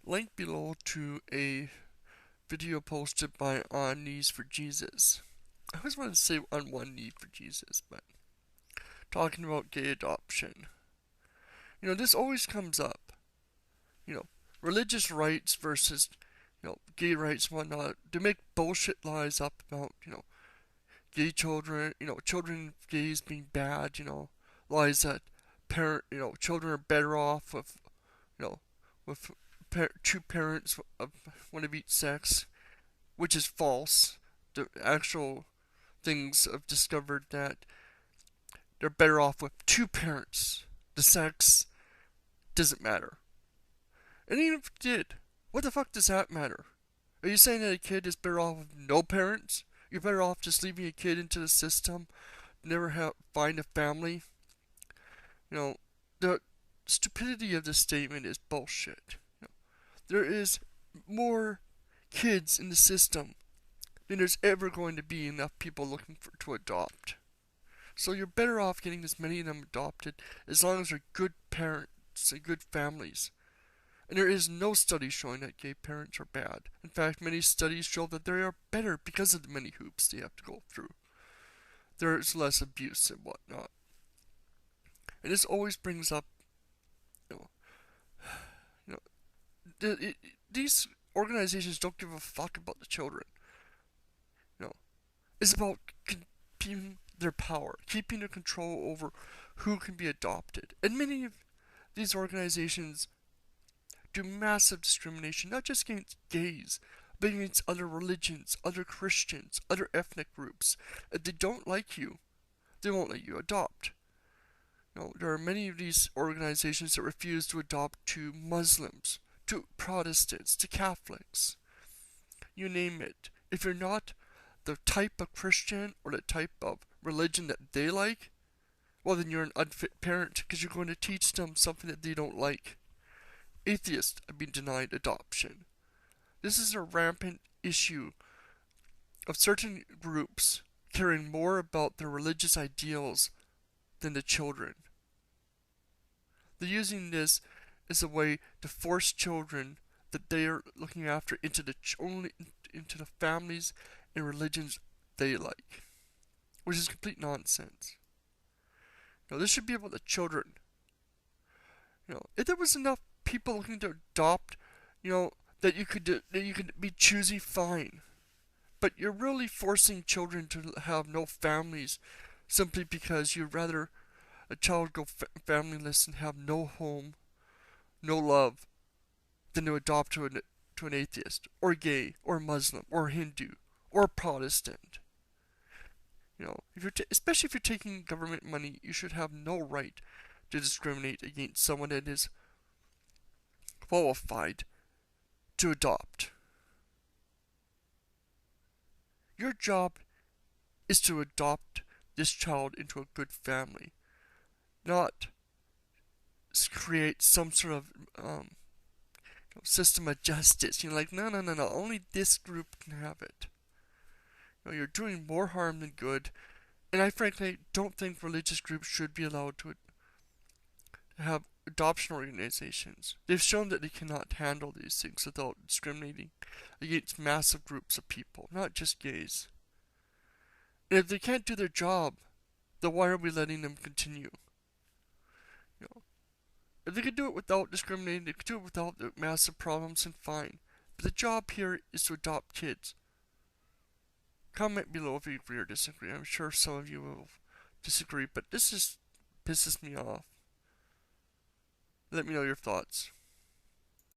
Link below to a video posted by On Knees for Jesus. I always want to say on one knee for Jesus, but talking about gay adoption. This always comes up. You know, religious rights versus, gay rights and whatnot. They make bullshit lies up about, gay children, children of gays being bad, lies that children are better off with, you know, with two parents of one of each sex, which is false. The actual things have discovered that they're better off with two parents. The sex doesn't matter. And even if it did, what the fuck does that matter? Are you saying that a kid is better off with no parents? You're better off just leaving a kid into the system, find a family? The stupidity of this statement is bullshit. There is more kids in the system than there's ever going to be enough people looking to adopt. So you're better off getting as many of them adopted as long as they're good parents and good families. And there is no study showing that gay parents are bad. In fact, many studies show that they are better because of the many hoops they have to go through. There's less abuse and whatnot. And this always brings up, you know, you know, these organizations don't give a fuck about the children. It's about keeping their power, keeping their control over who can be adopted. And many of these organizations do massive discrimination, not just against gays, but against other religions, other Christians, other ethnic groups. If they don't like you, they won't let you adopt. There are many of these organizations that refuse to adopt to Muslims, to Protestants, to Catholics. You name it. If you're not the type of Christian or the type of religion that they like, well, then you're an unfit parent because you're going to teach them something that they don't like. Atheists have been denied adoption. This is a rampant issue of certain groups caring more about their religious ideals than the children. They're using this as a way to force children that they are looking after into the families and religions they like, which is complete nonsense. This should be about the children. If there was enough people looking to adopt, that you could be choosy, fine. But you're really forcing children to have no families simply because you'd rather a child go familyless and have no home, no love, than to adopt to an atheist, or gay, or Muslim, or Hindu, or Protestant. Especially if you're taking government money, you should have no right to discriminate against someone that is qualified to adopt. Your job is to adopt this child into a good family, not create some sort of system of justice. No, only this group can have it. You're doing more harm than good, and I frankly don't think religious groups should be allowed to have adoption organizations. They've shown that they cannot handle these things without discriminating against massive groups of people, not just gays. And if they can't do their job, then why are we letting them continue? If they could do it without discriminating, they could do it without the massive problems, and fine. But the job here is to adopt kids. Comment below if you agree or disagree. I'm sure some of you will disagree, but this just pisses me off. Let me know your thoughts.